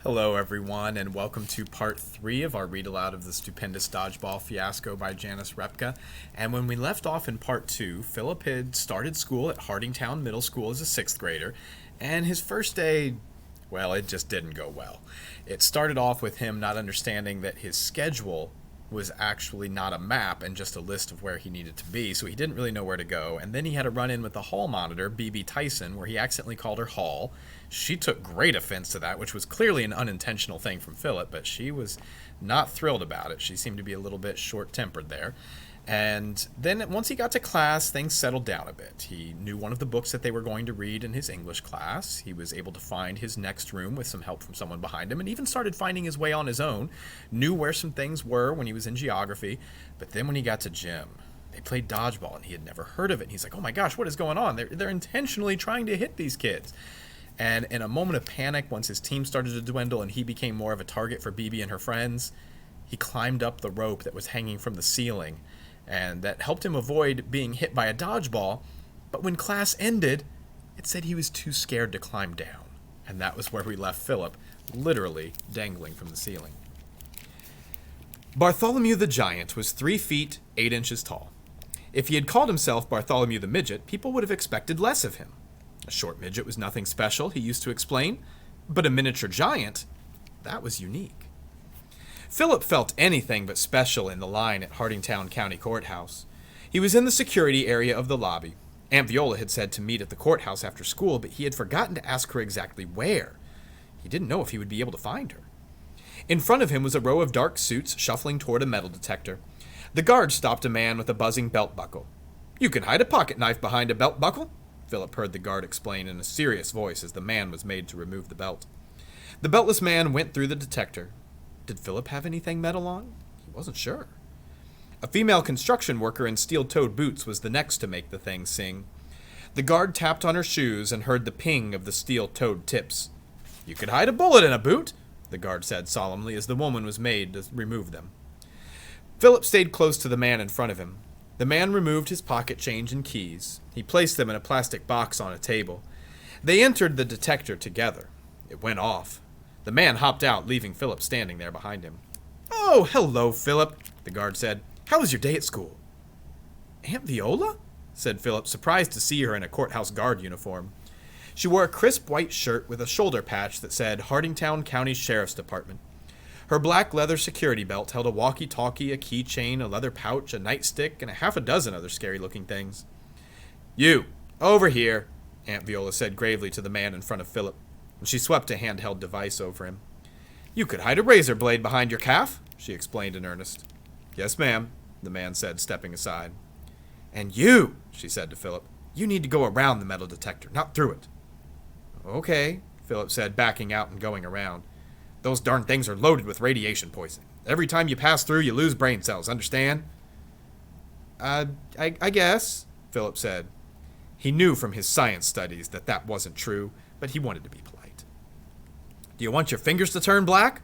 Hello, everyone, and welcome to part 3 of our read aloud of the Stupendous Dodgeball Fiasco by Janice Repka. And when we left off in part 2, Philip had started school at Hardingtown Middle School as a 6th grader, and his first day, well, it just didn't go well. It started off with him not understanding that his schedule was actually not a map and just a list of where he needed to be, so he didn't really know where to go. And then he had a run-in with the hall monitor, B.B. Tyson, where he accidentally called her Hall. She took great offense to that, which was clearly an unintentional thing from Philip, but she was not thrilled about it. She seemed to be a little bit short-tempered there. And then once he got to class, things settled down a bit. He knew one of the books that they were going to read in his English class. He was able to find his next room with some help from someone behind him, and even started finding his way on his own. Knew where some things were when he was in geography. But then when he got to gym, they played dodgeball, and he had never heard of it. And he's like, oh my gosh, what is going on? They're intentionally trying to hit these kids. And in a moment of panic, once his team started to dwindle and he became more of a target for BB and her friends, he climbed up the rope that was hanging from the ceiling, and that helped him avoid being hit by a dodgeball. But when class ended, it said he was too scared to climb down. And that was where we left Philip, literally dangling from the ceiling. Bartholomew the Giant was 3 feet 8 inches tall. If he had called himself Bartholomew the Midget, people would have expected less of him. A short midget was nothing special, he used to explain, but a miniature giant, that was unique. Philip felt anything but special in the line at Hardingtown County Courthouse. He was in the security area of the lobby. Aunt Viola had said to meet at the courthouse after school, but he had forgotten to ask her exactly where. He didn't know if he would be able to find her. In front of him was a row of dark suits shuffling toward a metal detector. The guard stopped a man with a buzzing belt buckle. "You can hide a pocket knife behind a belt buckle," Philip heard the guard explain in a serious voice as the man was made to remove the belt. The beltless man went through the detector. Did Philip have anything metal on? He wasn't sure. A female construction worker in steel-toed boots was the next to make the thing sing. The guard tapped on her shoes and heard the ping of the steel-toed tips. "You could hide a bullet in a boot," the guard said solemnly as the woman was made to remove them. Philip stayed close to the man in front of him. The man removed his pocket change and keys. He placed them in a plastic box on a table. They entered the detector together. It went off. The man hopped out, leaving Philip standing there behind him. "Oh, hello, Philip," the guard said. "How was your day at school?" "Aunt Viola?" said Philip, surprised to see her in a courthouse guard uniform. She wore a crisp white shirt with a shoulder patch that said Hardingtown County Sheriff's Department. Her black leather security belt held a walkie-talkie, a keychain, a leather pouch, a nightstick, and a half a dozen other scary-looking things. "You, over here," Aunt Viola said gravely to the man in front of Philip. She swept a handheld device over him. "You could hide a razor blade behind your calf," she explained in earnest. "Yes, ma'am," the man said, stepping aside. "And you," she said to Philip, "you need to go around the metal detector, not through it." "Okay," Philip said, backing out and going around. "Those darn things are loaded with radiation poisoning. Every time you pass through, you lose brain cells, understand?" I guess," Philip said. He knew from his science studies that that wasn't true, but he wanted to be polite. "Do you want your fingers to turn black?"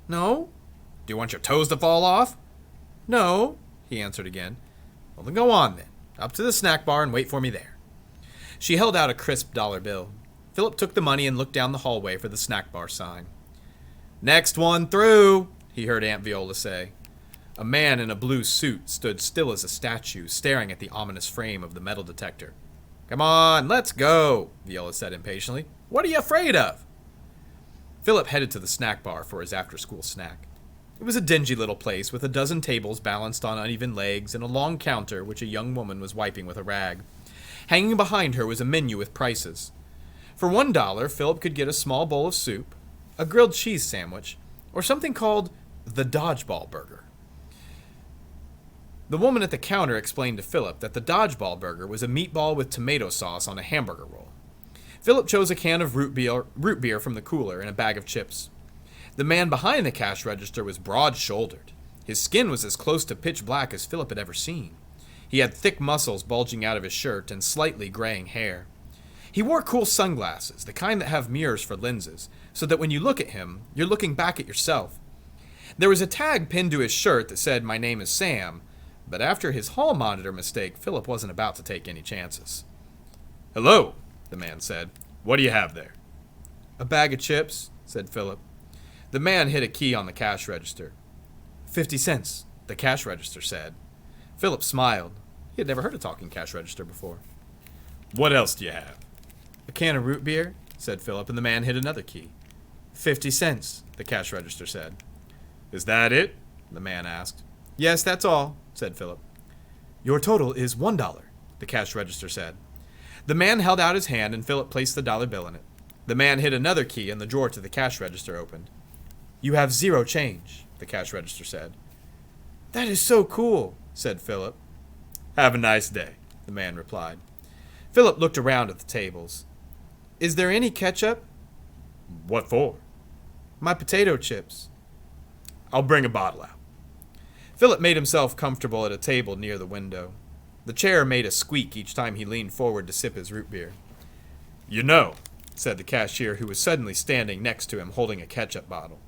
"No." "Do you want your toes to fall off?" "No," he answered again. "Well, then go on, then. Up to the snack bar and wait for me there." She held out a crisp dollar bill. Philip took the money and looked down the hallway for the snack bar sign. "Next one through," he heard Aunt Viola say. A man in a blue suit stood still as a statue, staring at the ominous frame of the metal detector. "Come on, let's go," Viola said impatiently. "What are you afraid of?" Philip headed to the snack bar for his after-school snack. It was a dingy little place with a dozen tables balanced on uneven legs and a long counter which a young woman was wiping with a rag. Hanging behind her was a menu with prices. For $1, Philip could get a small bowl of soup, a grilled cheese sandwich, or something called the Dodgeball Burger. The woman at the counter explained to Philip that the Dodgeball Burger was a meatball with tomato sauce on a hamburger roll. Philip chose a can of root beer from the cooler and a bag of chips. The man behind the cash register was broad-shouldered. His skin was as close to pitch black as Philip had ever seen. He had thick muscles bulging out of his shirt and slightly graying hair. He wore cool sunglasses, the kind that have mirrors for lenses, so that when you look at him, you're looking back at yourself. There was a tag pinned to his shirt that said, "My name is Sam," but after his hall monitor mistake, Philip wasn't about to take any chances. "Hello," the man said. "What do you have there?" "A bag of chips," said Philip. The man hit a key on the cash register. 50 cents, the cash register said. Philip smiled. He had never heard a talking cash register before. What else do you have? A can of root beer, said Philip, and the man hit another key. 50 cents, the cash register said. Is that it? The man asked. Yes, that's all, said Philip. Your total is $1, the cash register said. The man held out his hand and Philip placed the dollar bill in it. The man hit another key and the drawer to the cash register opened. You have 0 change, the cash register said. That is so cool, said Philip. Have a nice day, the man replied. Philip looked around at the tables. Is there any ketchup? What for? My potato chips. I'll bring a bottle out. Philip made himself comfortable at a table near the window. The chair made a squeak each time he leaned forward to sip his root beer. You know, said the cashier, who was suddenly standing next to him holding a ketchup bottle,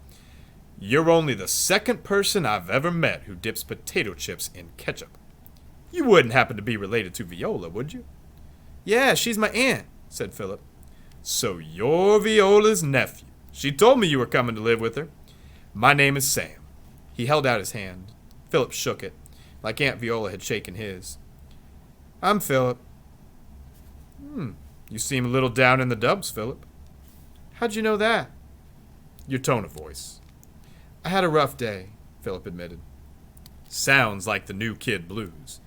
you're only the second person I've ever met who dips potato chips in ketchup. You wouldn't happen to be related to Viola, would you? Yeah, she's my aunt, said Philip. So you're Viola's nephew. She told me you were coming to live with her. My name is Sam. He held out his hand. Philip shook it, like Aunt Viola had shaken his. I'm Philip. You seem a little down in the dumps, Philip. How'd you know that? Your tone of voice. I had a rough day, Philip admitted. Sounds like the new kid blues.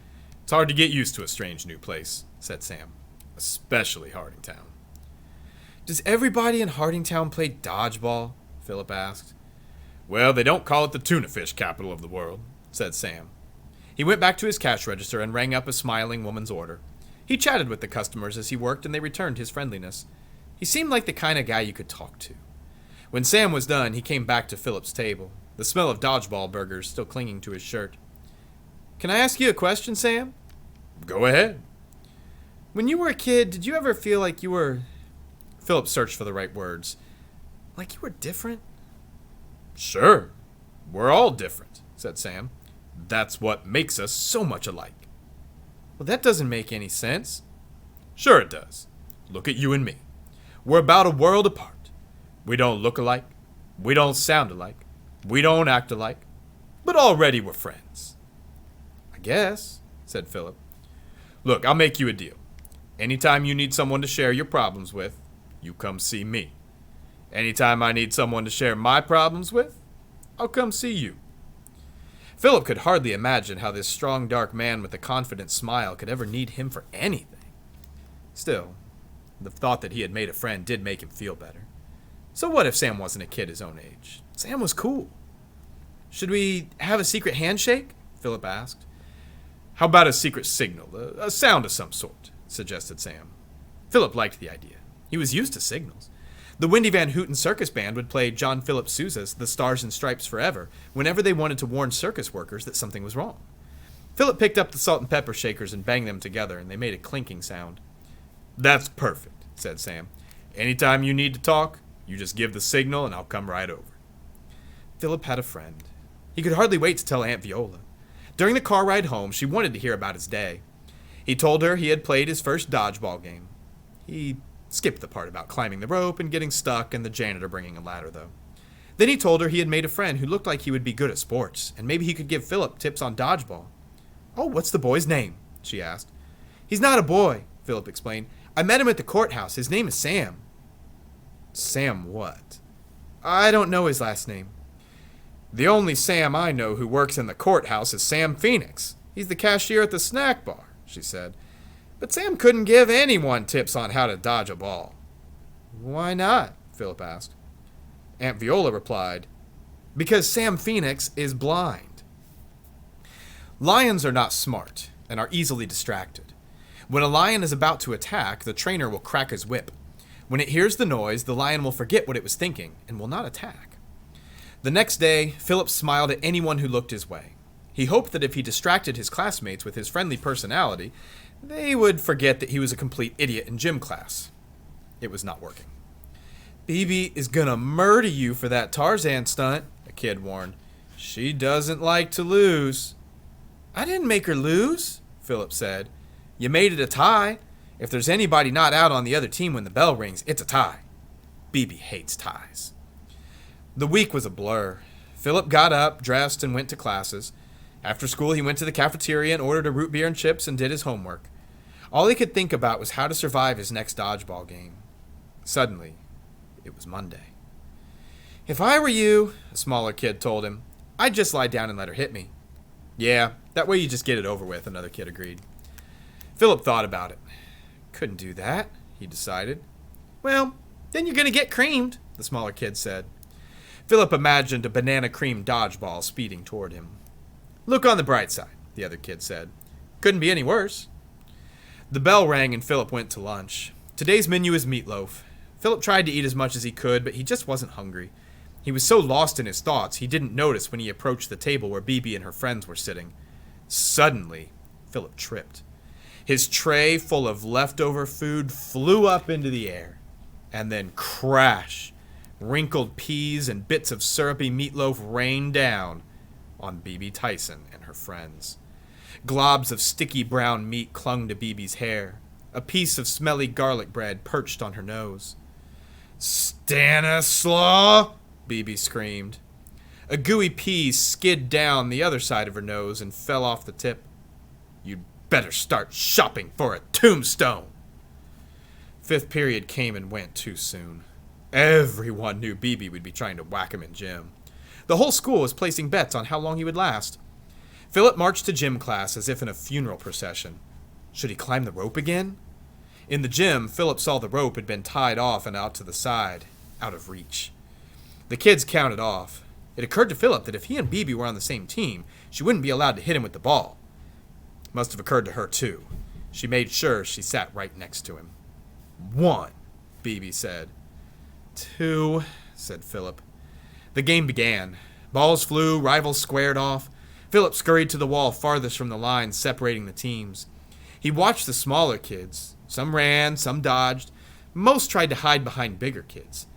It's hard to get used to a strange new place, said Sam. Especially Hardingtown. Does everybody in Hardingtown play dodgeball? Philip asked. Well, they don't call it the tuna fish capital of the world, said Sam. He went back to his cash register and rang up a smiling woman's order. He chatted with the customers as he worked, and they returned his friendliness. He seemed like the kind of guy you could talk to. When Sam was done, he came back to Philip's table, the smell of dodgeball burgers still clinging to his shirt. Can I ask you a question, Sam? Go ahead. When you were a kid, did you ever feel like you were... Philip searched for the right words. Like you were different? Sure. We're all different, said Sam. That's what makes us so much alike. Well, that doesn't make any sense. Sure it does. Look at you and me. We're about a world apart. We don't look alike. We don't sound alike. We don't act alike. But already we're friends. I guess, said Philip. Look, I'll make you a deal. Anytime you need someone to share your problems with, you come see me. Anytime I need someone to share my problems with, I'll come see you. Philip could hardly imagine how this strong, dark man with a confident smile could ever need him for anything. Still, the thought that he had made a friend did make him feel better. So what if Sam wasn't a kid his own age? Sam was cool. Should we have a secret handshake? Philip asked. How about a secret signal, a sound of some sort, suggested Sam. Philip liked the idea. He was used to signals. The Windy Van Houten Circus Band would play John Philip Sousa's The Stars and Stripes Forever whenever they wanted to warn circus workers that something was wrong. Philip picked up the salt and pepper shakers and banged them together, and they made a clinking sound. That's perfect, said Sam. Anytime you need to talk, you just give the signal and I'll come right over. Philip had a friend. He could hardly wait to tell Aunt Viola. During the car ride home, she wanted to hear about his day. He told her he had played his first dodgeball game. He skipped the part about climbing the rope and getting stuck and the janitor bringing a ladder, though. Then he told her he had made a friend who looked like he would be good at sports, and maybe he could give Philip tips on dodgeball. Oh, what's the boy's name? She asked. He's not a boy, Philip explained. I met him at the courthouse. His name is Sam. Sam what? I don't know his last name. The only Sam I know who works in the courthouse is Sam Phoenix. He's the cashier at the snack bar, she said. But Sam couldn't give anyone tips on how to dodge a ball. Why not? Philip asked. Aunt Viola replied, because Sam Phoenix is blind. Lions are not smart and are easily distracted. When a lion is about to attack, the trainer will crack his whip. When it hears the noise, the lion will forget what it was thinking and will not attack. The next day, Philip smiled at anyone who looked his way. He hoped that if he distracted his classmates with his friendly personality, they would forget that he was a complete idiot in gym class. It was not working. Bibi is gonna murder you for that Tarzan stunt, a kid warned. She doesn't like to lose. I didn't make her lose, Philip said. You made it a tie. If there's anybody not out on the other team when the bell rings, it's a tie. Bibi hates ties. The week was a blur. Philip got up, dressed, and went to classes. After school, he went to the cafeteria and ordered a root beer and chips and did his homework. All he could think about was how to survive his next dodgeball game. Suddenly, it was Monday. "If I were you," a smaller kid told him, "I'd just lie down and let her hit me." "Yeah, that way you just get it over with," another kid agreed. Philip thought about it. "Couldn't do that," he decided. "Well, then you're going to get creamed," the smaller kid said. Philip imagined a banana cream dodgeball speeding toward him. "Look on the bright side," the other kid said. "Couldn't be any worse." The bell rang and Philip went to lunch. Today's menu is meatloaf. Philip tried to eat as much as he could, but he just wasn't hungry. He was so lost in his thoughts, he didn't notice when he approached the table where Bibi and her friends were sitting. Suddenly, Philip tripped. His tray full of leftover food flew up into the air, and then crash. Wrinkled peas and bits of syrupy meatloaf rained down on Bibi Tyson and her friends. Globs of sticky brown meat clung to Bibi's hair. A piece of smelly garlic bread perched on her nose. "Stanislaw!" Bibi screamed. A gooey pea skid down the other side of her nose and fell off the tip. "You'd better start shopping for a tombstone." Fifth period came and went too soon. Everyone knew Bibi would be trying to whack him in gym. The whole school was placing bets on how long he would last. Philip marched to gym class as if in a funeral procession. Should he climb the rope again? In the gym, Philip saw the rope had been tied off and out to the side, out of reach. The kids counted off. It occurred to Philip that if he and Bibi were on the same team, she wouldn't be allowed to hit him with the ball. Must have occurred to her, too. She made sure she sat right next to him. "1," Bibi said. "2," said Philip. The game began. Balls flew, rivals squared off. Philip scurried to the wall farthest from the line separating the teams. He watched the smaller kids. Some ran, some dodged. Most tried to hide behind bigger kids.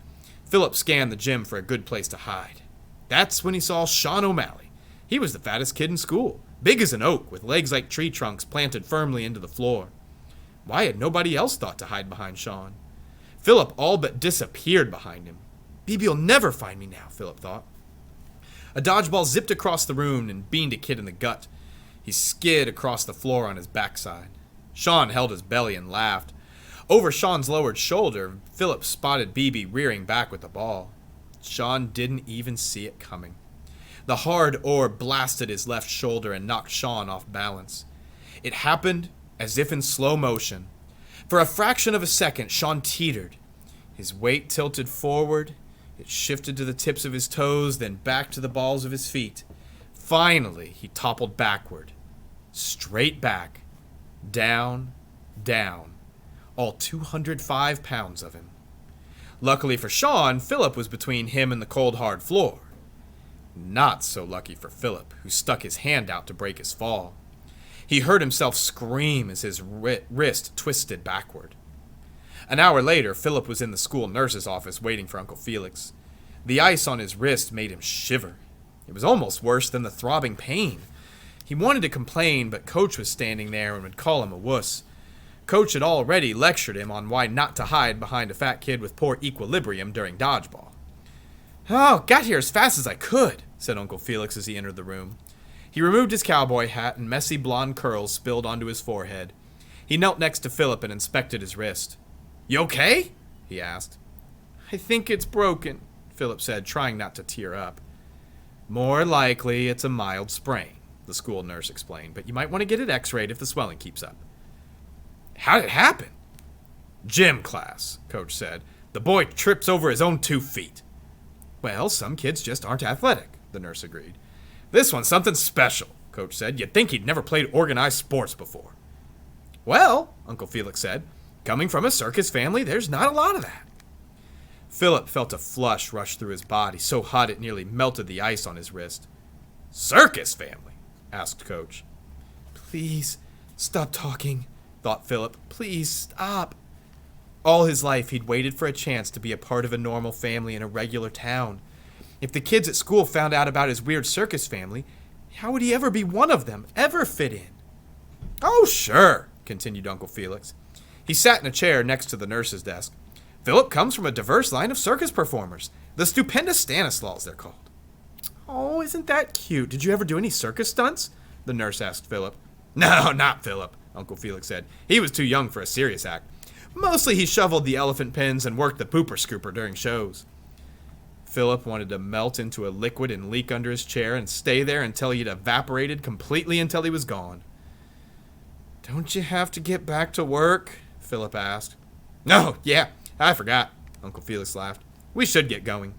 Philip scanned the gym for a good place to hide. That's when he saw Sean O'Malley. He was the fattest kid in school, big as an oak, with legs like tree trunks planted firmly into the floor. Why had nobody else thought to hide behind Sean? Philip all but disappeared behind him. "Bibi'll never find me now," Philip thought. A dodgeball zipped across the room and beaned a kid in the gut. He skid across the floor on his backside. Sean held his belly and laughed. Over Sean's lowered shoulder, Philip spotted Bibi rearing back with the ball. Sean didn't even see it coming. The hard orb blasted his left shoulder and knocked Sean off balance. It happened as if in slow motion. For a fraction of a second, Sean teetered. His weight tilted forward. It shifted to the tips of his toes, then back to the balls of his feet. Finally, he toppled backward. Straight back. Down, down. All 205 pounds of him. Luckily for Sean, Philip was between him and the cold, hard floor. Not so lucky for Philip, who stuck his hand out to break his fall. He heard himself scream as his wrist twisted backward. An hour later, Philip was in the school nurse's office waiting for Uncle Felix. The ice on his wrist made him shiver. It was almost worse than the throbbing pain. He wanted to complain, but Coach was standing there and would call him a wuss. Coach had already lectured him on why not to hide behind a fat kid with poor equilibrium during dodgeball. "Oh, got here as fast as I could," said Uncle Felix as he entered the room. He removed his cowboy hat and messy blonde curls spilled onto his forehead. He knelt next to Philip and inspected his wrist. "You okay?" he asked. "I think it's broken," Philip said, trying not to tear up. "More likely it's a mild sprain," the school nurse explained, "but you might want to get it x-rayed if the swelling keeps up." "How did it happen?" "Gym class," Coach said. "The boy trips over his own 2 feet." "Well, some kids just aren't athletic," the nurse agreed. "This one's something special," Coach said. "You'd think he'd never played organized sports before." "Well," Uncle Felix said, "coming from a circus family, there's not a lot of that." Philip felt a flush rush through his body, so hot it nearly melted the ice on his wrist. "Circus family?" asked Coach. "Please, stop talking," thought Philip. "Please, stop." All his life, he'd waited for a chance to be a part of a normal family in a regular town. If the kids at school found out about his weird circus family, how would he ever be one of them, ever fit in? "Oh, sure," continued Uncle Felix. He sat in a chair next to the nurse's desk. Philip comes from a diverse line of circus performers. The Stupendous Stanislaus, they're called. Oh, isn't that cute? Did you ever do any circus stunts? The nurse asked Philip. No, not Philip, Uncle Felix said. He was too young for a serious act. Mostly he shoveled the elephant pins and worked the pooper scooper during shows. Philip wanted to melt into a liquid and leak under his chair and stay there until he'd evaporated completely until he was gone. Don't you have to get back to work? Philip asked. No, yeah, I forgot, Uncle Felix laughed. We should get going.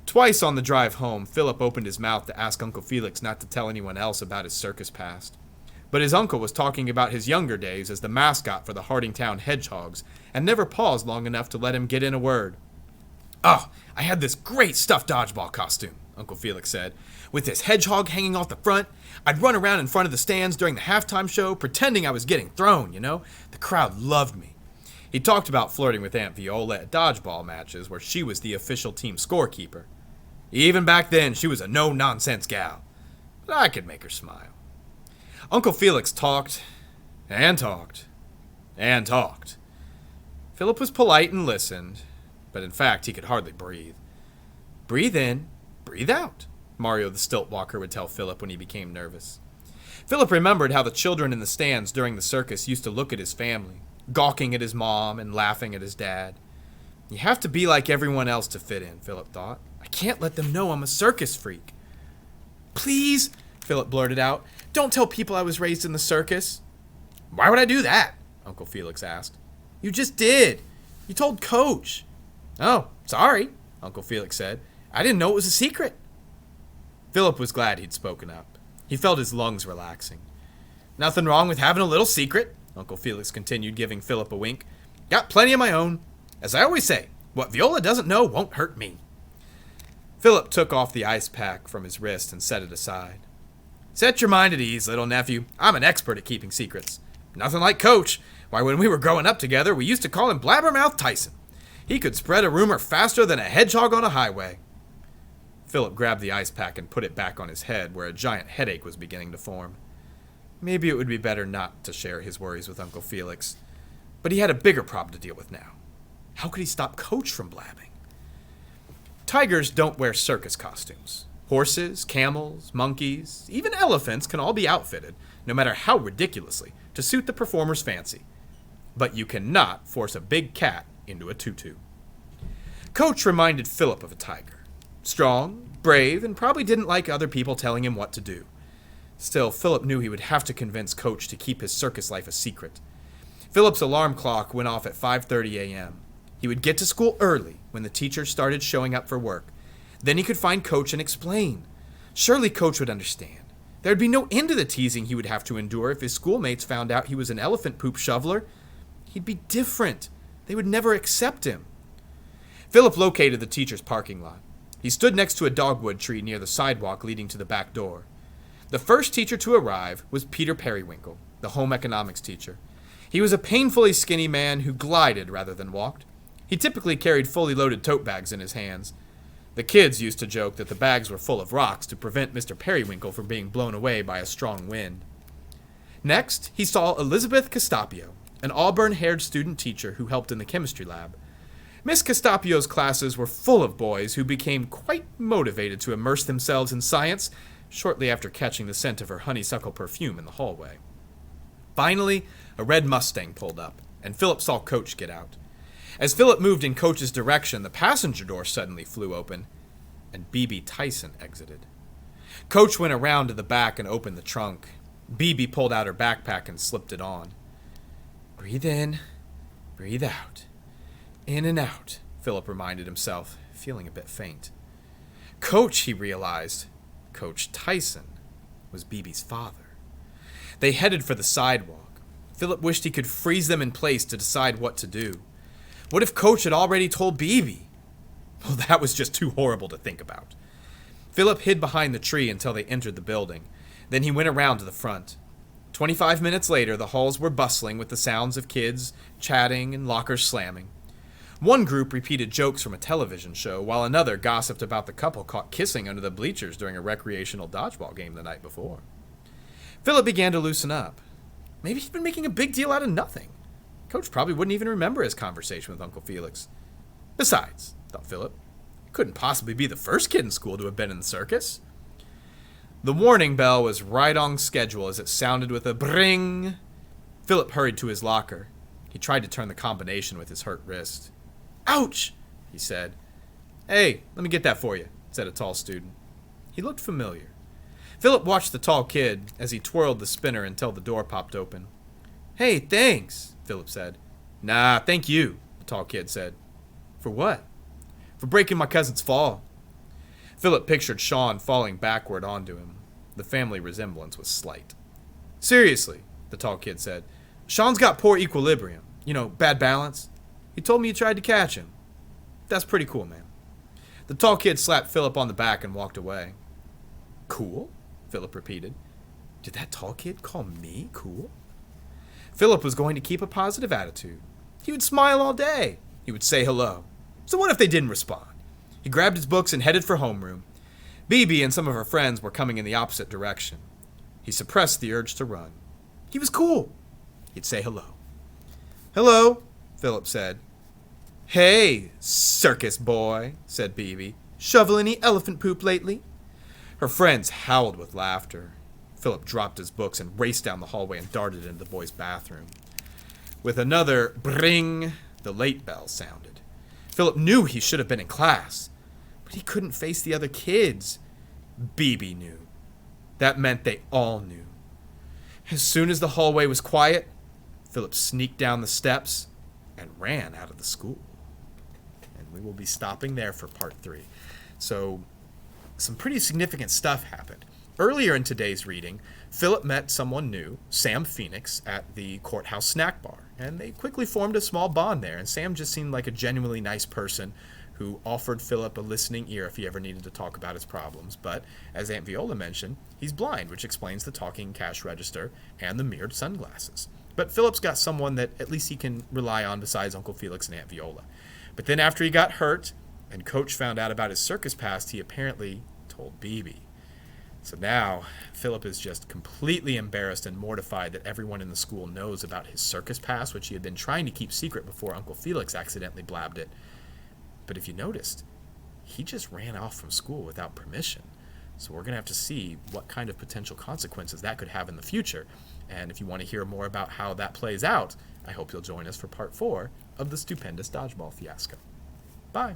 Twice on the drive home, Philip opened his mouth to ask Uncle Felix not to tell anyone else about his circus past. But his uncle was talking about his younger days as the mascot for the Hardingtown Hedgehogs and never paused long enough to let him get in a word. Oh, I had this great stuffed dodgeball costume, Uncle Felix said. With this hedgehog hanging off the front, I'd run around in front of the stands during the halftime show pretending I was getting thrown, you know? The crowd loved me. He talked about flirting with Aunt Viola at dodgeball matches where she was the official team scorekeeper. Even back then, she was a no-nonsense gal. But I could make her smile. Uncle Felix talked, and talked, and talked. Philip was polite and listened, but in fact he could hardly breathe. Breathe in, breathe out, Mario the stilt walker would tell Philip when he became nervous. Philip remembered how the children in the stands during the circus used to look at his family, gawking at his mom and laughing at his dad. You have to be like everyone else to fit in, Philip thought. I can't let them know I'm a circus freak. Please, Philip blurted out, don't tell people I was raised in the circus. Why would I do that? Uncle Felix asked. You just did. You told Coach. Oh, sorry, Uncle Felix said. I didn't know it was a secret. Philip was glad he'd spoken up. He felt his lungs relaxing. Nothing wrong with having a little secret, Uncle Felix continued, giving Philip a wink. Got plenty of my own. As I always say, what Viola doesn't know won't hurt me. Philip took off the ice pack from his wrist and set it aside. Set your mind at ease, little nephew. I'm an expert at keeping secrets. Nothing like Coach. Why, when we were growing up together, we used to call him Blabbermouth Tyson. He could spread a rumor faster than a hedgehog on a highway. Philip grabbed the ice pack and put it back on his head, where a giant headache was beginning to form. Maybe it would be better not to share his worries with Uncle Felix. But he had a bigger problem to deal with now. How could he stop Coach from blabbing? Tigers don't wear circus costumes. Horses, camels, monkeys, even elephants can all be outfitted, no matter how ridiculously, to suit the performer's fancy. But you cannot force a big cat into a tutu. Coach reminded Philip of a tiger. Strong, brave, and probably didn't like other people telling him what to do. Still, Philip knew he would have to convince Coach to keep his circus life a secret. Philip's alarm clock went off at 5:30 a.m. He would get to school early when the teachers started showing up for work. Then he could find Coach and explain. Surely Coach would understand. There'd be no end to the teasing he would have to endure if his schoolmates found out he was an elephant poop shoveler. He'd be different. They would never accept him. Philip located the teacher's parking lot. He stood next to a dogwood tree near the sidewalk leading to the back door. The first teacher to arrive was Peter Periwinkle, the home economics teacher. He was a painfully skinny man who glided rather than walked. He typically carried fully loaded tote bags in his hands. The kids used to joke that the bags were full of rocks to prevent Mr. Periwinkle from being blown away by a strong wind. Next, he saw Elizabeth Castapio, an auburn-haired student teacher who helped in the chemistry lab. Miss Castapio's classes were full of boys who became quite motivated to immerse themselves in science shortly after catching the scent of her honeysuckle perfume in the hallway. Finally, a red Mustang pulled up, and Philip saw Coach get out. As Philip moved in Coach's direction, the passenger door suddenly flew open, and B.B. Tyson exited. Coach went around to the back and opened the trunk. B.B. pulled out her backpack and slipped it on. Breathe in, breathe out. In and out, Philip reminded himself, feeling a bit faint. Coach, he realized, Coach Tyson, was B.B.'s father. They headed for the sidewalk. Philip wished he could freeze them in place to decide what to do. What if Coach had already told B.B.? Well, that was just too horrible to think about. Philip hid behind the tree until they entered the building. Then he went around to the front. 25 minutes later, the halls were bustling with the sounds of kids chatting and lockers slamming. One group repeated jokes from a television show, while another gossiped about the couple caught kissing under the bleachers during a recreational dodgeball game the night before. Philip began to loosen up. Maybe he'd been making a big deal out of nothing. Coach probably wouldn't even remember his conversation with Uncle Felix. Besides, thought Philip, he couldn't possibly be the first kid in school to have been in the circus. The warning bell was right on schedule as it sounded with a bring. Philip hurried to his locker. He tried to turn the combination with his hurt wrist. Ouch, he said. Hey, let me get that for you, said a tall student. He looked familiar. Philip watched the tall kid as he twirled the spinner until the door popped open. Hey, thanks, Philip said. Nah, thank you, the tall kid said. For what? For breaking my cousin's fall. Philip pictured Sean falling backward onto him. The family resemblance was slight. Seriously, the tall kid said. Sean's got poor equilibrium. Bad balance. He told me you tried to catch him. That's pretty cool, man. The tall kid slapped Philip on the back and walked away. Cool? Philip repeated. Did that tall kid call me cool? Philip was going to keep a positive attitude. He would smile all day. He would say hello. So what if they didn't respond? He grabbed his books and headed for homeroom. Bibi and some of her friends were coming in the opposite direction. He suppressed the urge to run. He was cool. He'd say hello. Hello, Philip said. Hey, circus boy, said Bibi. Shovel any elephant poop lately? Her friends howled with laughter. Philip dropped his books and raced down the hallway and darted into the boys' bathroom. With another bring, the late bell sounded. Philip knew he should have been in class, but he couldn't face the other kids. Bibi knew. That meant they all knew. As soon as the hallway was quiet, Philip sneaked down the steps and ran out of the school. And we will be stopping there for part 3. So, some pretty significant stuff happened. Earlier in today's reading, Philip met someone new, Sam Phoenix, at the courthouse snack bar, and they quickly formed a small bond there, and Sam just seemed like a genuinely nice person who offered Philip a listening ear if he ever needed to talk about his problems. But, as Aunt Viola mentioned, he's blind, which explains the talking cash register and the mirrored sunglasses. But Philip's got someone that at least he can rely on besides Uncle Felix and Aunt Viola. But then after he got hurt, and Coach found out about his circus past, he apparently told Bibi. So now, Philip is just completely embarrassed and mortified that everyone in the school knows about his circus past, which he had been trying to keep secret before Uncle Felix accidentally blabbed it. But if you noticed, he just ran off from school without permission. So we're going to have to see what kind of potential consequences that could have in the future. And if you want to hear more about how that plays out, I hope you'll join us for part 4 of the Stupendous Dodgeball Fiasco. Bye.